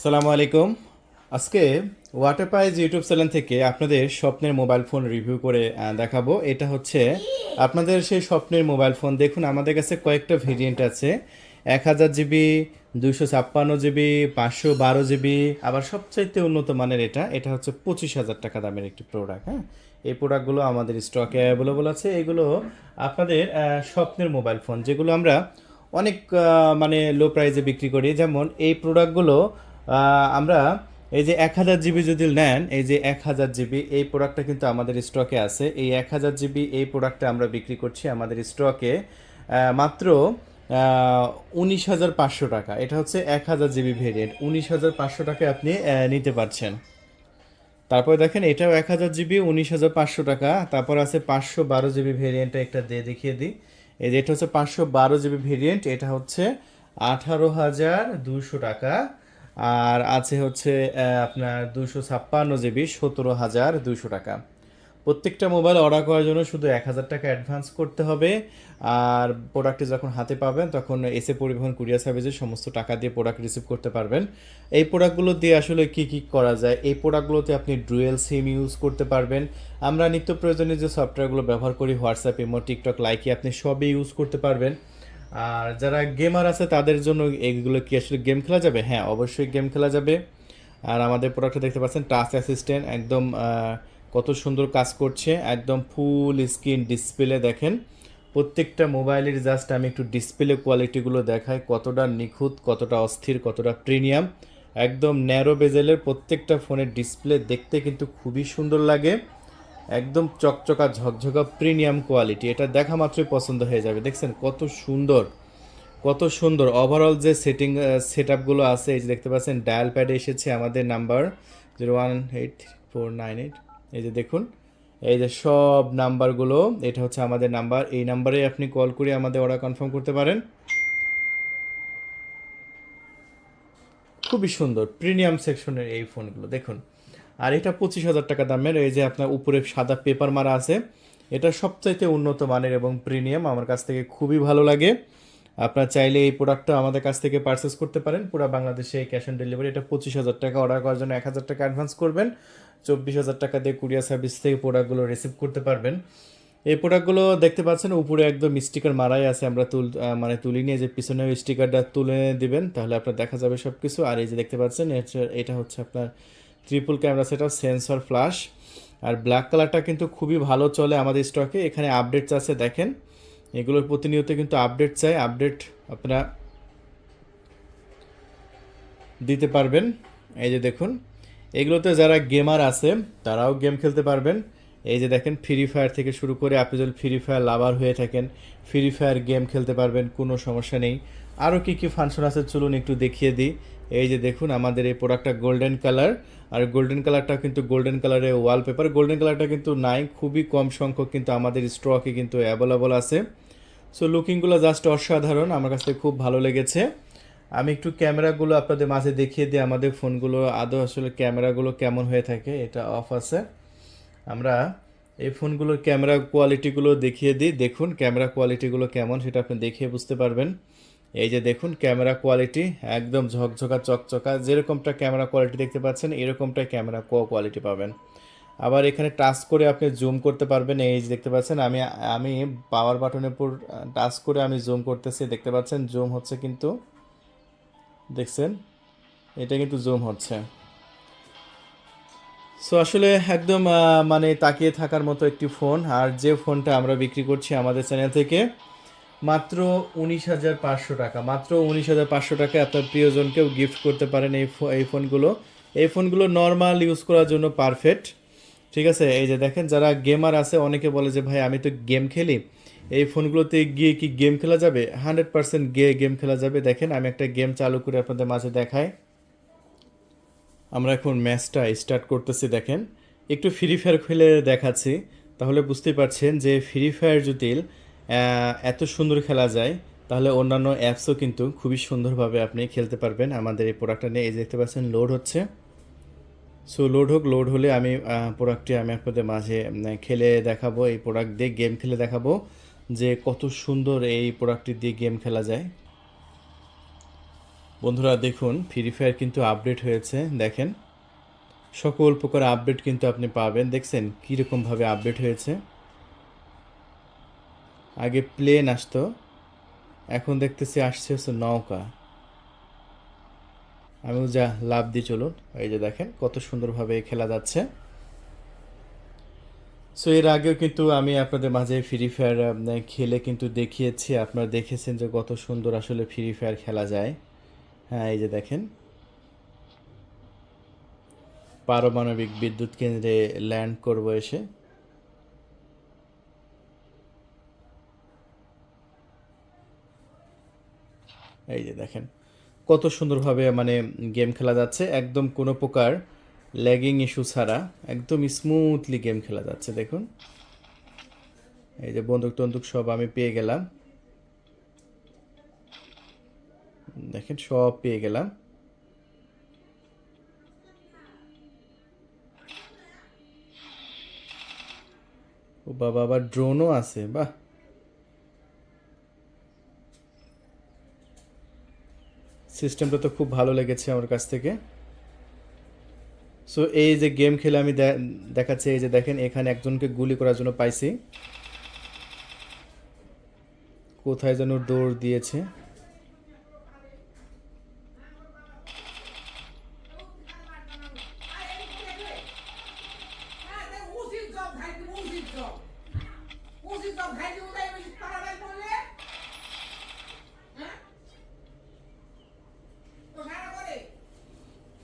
সালামু আলাইকুম। আজকে ওয়াটারপ্রাইজ ইউটিউব চ্যানেল থেকে আপনাদের স্বপ্নের মোবাইল ফোন রিভিউ করে দেখাবো। এটা হচ্ছে আপনাদের সেই স্বপ্নের মোবাইল ফোন। দেখুন আমাদের কাছে কয়েকটা ভেরিয়েন্ট আছে, 1000 জিবি, 256 জিবি, 512 জিবি, আবার সবচাইতে উন্নত মানের এটা এটা হচ্ছে 25,000 টাকা দামের একটি প্রোডাক্ট। হ্যাঁ, এই প্রোডাক্টগুলো আমাদের স্টকে অ্যাভেলেবল আছে। এগুলো আপনাদের স্বপ্নের মোবাইল ফোন, যেগুলো আমরা অনেক মানে লো প্রাইসে বিক্রি করি। যেমন এই প্রোডাক্টগুলো আমরা এই যে 1000 জিবি যদি নেন, এই যে 1000 জিবি এই প্রোডাক্টটা কিন্তু আমাদের স্টকে আছে। এই 1000 জিবি এই প্রোডাক্টটা আমরা বিক্রি করছি আমাদের স্টকে মাত্র 19,500 টাকা। এটা হচ্ছে 1000 জিবি ভেরিয়েন্ট, 19,500 টাকায় আপনি নিতে পারছেন। তারপরে দেখেন এটাও 1000 জিবি, 19,500 টাকা। তারপর আছে 512 জিবি ভেরিয়েন্টটা, একটা দিয়ে দেখিয়ে দিই। এই যে এটা হচ্ছে 512 জিবি ভেরিয়েন্ট, এটা হচ্ছে 18,200 টাকা। আর আছে হচ্ছে আপনার 256 জিবি, 17,200 টাকা। প্রত্যেকটা মোবাইল অর্ডার করার জন্য শুধু 1,000 টাকা অ্যাডভান্স করতে হবে। আর প্রোডাক্টটি যখন হাতে পাবেন তখন এসে পরিবহন কুরিয়ার সার্ভিসে সমস্ত টাকা দিয়ে প্রোডাক্ট রিসিভ করতে পারবেন। এই প্রোডাক্টগুলো দিয়ে আসলে কি কি করা যায়, এই প্রোডাক্টগুলোতে আপনি ডুয়েল সিম ইউজ করতে পারবেন। আমরা নিত্য প্রয়োজনীয় যে সফটওয়্যারগুলো ব্যবহার করি, হোয়াটসঅ্যাপ, ইমো, টিকটক, লাইকি, আপনি সবই ইউজ করতে পারবেন। আর যারা গেমার আছে তাদের জন্য এইগুলো কি আসলে গেম খেলা যাবে? হ্যাঁ, অবশ্যই গেম খেলা যাবে। আর আমাদের প্রোডাক্টটা দেখতে পাচ্ছেন টাচ অ্যাসিস্ট্যান্ট, একদম কত সুন্দর কাজ করছে, একদম ফুল স্ক্রিন ডিসপ্লে। দেখেন প্রত্যেকটা মোবাইলের জাস্ট আমি একটু ডিসপ্লে কোয়ালিটিগুলো দেখাই, কতটা নিখুঁত, কতটা অস্থির, কতটা প্রিমিয়াম। একদম ন্যারো বেজেলের প্রত্যেকটা ফোনের ডিসপ্লে দেখতে কিন্তু খুবই সুন্দর লাগে, একদম চকচকা ঝকঝকা প্রিমিয়াম কোয়ালিটি। এটা দেখা মাত্রই পছন্দ হয়ে যাবে। দেখছেন কত সুন্দর, কত সুন্দর ওভারঅল যে সেট আপগুলো আছে। এই যে দেখতে পাচ্ছেন ডায়াল প্যাডে এসেছে আমাদের নাম্বার 018498। এই যে দেখুন, এই যে সব নাম্বারগুলো, এটা হচ্ছে আমাদের নাম্বার। এই নাম্বারে আপনি কল করে আমাদের অর্ডার কনফার্ম করতে পারেন। খুবই সুন্দর প্রিমিয়াম সেকশনের এই ফোনগুলো দেখুন। আর এটা 25,000 টাকা দামের। এই যে আপনার উপরে সাদা পেপার মারা আছে, এটা সবচাইতে উন্নত মানের এবং প্রিমিয়াম, আমার কাছ থেকে খুবই ভালো লাগে। আপনার চাইলে এই প্রোডাক্টটা আমাদের কাছ থেকে পারচেস করতে পারেন পুরো বাংলাদেশে ক্যাশ অন ডেলিভারি। এটা 25,000 টাকা, অর্ডার করার জন্য 1,000 টাকা অ্যাডভান্স করবেন, 24,000 টাকা দিয়ে কুরিয়ার সার্ভিস থেকে প্রোডাক্টগুলো রিসিভ করতে পারবেন। এই প্রোডাক্টগুলো দেখতে পাচ্ছেন উপরে একদম স্টিকার মারাই আছে, আমরা মানে তুলি নিয়ে যে পিছনে স্টিকারটা তুলে দিবেন তাহলে আপনার দেখা যাবে সব কিছু। আর এই যে দেখতে পাচ্ছেন এটা হচ্ছে আপনার triple camera setup, sensor, flash. আর ব্ল্যাক কালারটা কিন্তু খুবই ভালো চলে আমাদের স্টকে। এখানে আপডেটস আছে দেখেন, এগুলোর প্রতিনিয়ত কিন্তু আপডেট চাই, আপডেট আপনারা দিতে পারবেন। এই যে দেখুন, এগুলোতে যারা গেমার আছে তারাও গেম খেলতে পারবেন। এই যে দেখেন ফ্রি ফায়ার থেকে শুরু করে, আপনি যদি ফ্রি ফায়ার লাভার হয়ে থাকেন ফ্রি ফায়ার গেম খেলতে পারবেন, কোনো সমস্যা নেই। আরও কী কী ফাংশন আছে চলুন একটু দেখিয়ে দিই। এই যে দেখুন আমাদের এই প্রোডাক্টটা গোল্ডেন কালার, আর গোল্ডেন কালারটা কিন্তু গোল্ডেন কালারের ওয়ালপেপার। গোল্ডেন কালারটা কিন্তু নাই, খুবই কম সংখ্যক কিন্তু আমাদের স্টকে কিন্তু অ্যাভেলেবল আছে। সো লুকিংগুলো জাস্ট অসাধারণ, আমার কাছে খুব ভালো লেগেছে। আমি একটু ক্যামেরাগুলো আপনাদের মাঝে দেখিয়ে দিই, আমাদের ফোনগুলো আদৌ আসলে ক্যামেরাগুলো কেমন হয়ে থাকে। এটা অফ আছে, আমরা এই ফোনগুলোর ক্যামেরা কোয়ালিটিগুলো দেখিয়ে দিই। দেখুন ক্যামেরা কোয়ালিটিগুলো কেমন সেটা আপনি দেখিয়ে বুঝতে পারবেন। এই যে দেখুন ক্যামেরা কোয়ালিটি একদম ঝকঝকা চকচকা, যেরকমটা ক্যামেরা কোয়ালিটি দেখতে পাচ্ছেন এরকমটাই ক্যামেরা কোয়ালিটি পাবেন। আবার এখানে টাচ করে আপনি জুম করতে পারবেন। এই যে দেখতে পাচ্ছেন আমি আমি পাওয়ার বাটনের উপর টাচ করে আমি জুম করতেছি, দেখতে পাচ্ছেন জুম হচ্ছে কিন্তু, দেখছেন এটা কিন্তু জুম হচ্ছে। সো আসলে একদম মানে তাকিয়ে থাকার মতো একটি ফোন। আর যে ফোনটা আমরা বিক্রি করছি আমাদের চ্যানেল থেকে মাত্র 19,500 টাকা, মাত্র 19,500 টাকায় আপনার প্রিয়জনকেও গিফট করতে পারেন এই ফোনগুলো। এই ফোনগুলো নর্মাল ইউজ করার জন্য পারফেক্ট। ঠিক আছে, এই যে দেখেন যারা গেমার আছে, অনেকে বলে যে ভাই আমি তো গেম খেলি, এই ফোনগুলোতে গিয়ে কি গেম খেলা যাবে? 100% গেম খেলা যাবে। দেখেন আমি একটা গেম চালু করে আপনাদের মাঝে দেখাই। আমরা এখন ম্যাচটা স্টার্ট করতেছি। দেখেন একটু ফ্রি ফায়ার খেলে দেখাচ্ছি, তাহলে বুঝতে পারছেন যে ফ্রি ফায়ার যদি এত সুন্দর খেলা যায় তাহলে অন্যান্য অ্যাপসও কিন্তু খুবই সুন্দরভাবে আপনি খেলতে পারবেন আমাদের এই প্রোডাক্টটা নিয়ে। এই যে দেখতে পাচ্ছেন লোড হচ্ছে। সো লোড হোক, লোড হলে আমি প্রোডাক্টটি আমি আপনাদের মাঝে খেলে দেখাবো, এই প্রোডাক্ট দিয়ে গেম খেলে দেখাবো যে কত সুন্দর এই প্রোডাক্টটি দিয়ে গেম খেলা যায়। বন্ধুরা দেখুন, ফ্রি ফায়ার কিন্তু আপডেট হয়েছে। দেখেন, সকল প্রকার আপডেট কিন্তু আপনি পাবেন। দেখছেন কীরকমভাবে আপডেট হয়েছে। আগে প্লেন আসতো, এখন দেখতেছি আসছে হচ্ছে নৌকা। আমিও যা লাভ দিই, চলুন। এই যে দেখেন কত সুন্দরভাবে খেলা যাচ্ছে। সো এর আগেও কিন্তু আমি আপনাদের মাঝে ফ্রি ফায়ার খেলে কিন্তু দেখিয়েছি। আপনারা দেখেছেন যে কত সুন্দর আসলে ফ্রি ফায়ার খেলা যায়। হ্যাঁ, এই যে দেখেন, পারমাণবিক বিদ্যুৎ কেন্দ্রে ল্যান্ড করব এসে। এই যে দেখেন কত সুন্দরভাবে মানে গেম খেলা যাচ্ছে, একদম কোনো প্রকার ল্যাগিং ইস্যু ছাড়া একদম স্মুথলি গেম খেলা যাচ্ছে। দেখুন, এই যে বন্দুক টন্দুক সব আমি পেয়ে গেলাম। দেখেন সব পেয়ে গেলাম। ও বাবা, আবার ড্রোনও আছে, বাহ। সিস্টেমটা তো খুব ভালো লেগেছে আমার কাছ থেকে। সো এই যে গেম খেলে আমি দেখাচ্ছি। এই যে দেখেন, এখানে একজনকে গুলি করার জন্য পাইছি। কোথায় যেন দৌড় দিয়েছে।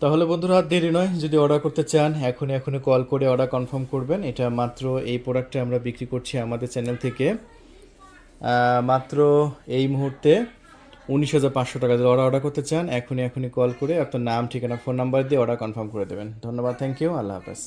তাহলে বন্ধুরা আর দেরি নয়, যদি অর্ডার করতে চান এখনই এখনই কল করে অর্ডার কনফার্ম করবেন। এটা মাত্র এই প্রোডাক্টটা আমরা বিক্রি করছি আমাদের চ্যানেল থেকে মাত্র এই মুহূর্তে 19,500 টাকা। যদি অর্ডার করতে চান এখনই এখনই কল করে আপনার নাম, ঠিকানা, ফোন নাম্বার দিয়ে অর্ডার কনফার্ম করে দেবেন। ধন্যবাদ, থ্যাংক ইউ, আল্লাহ হাফেজ।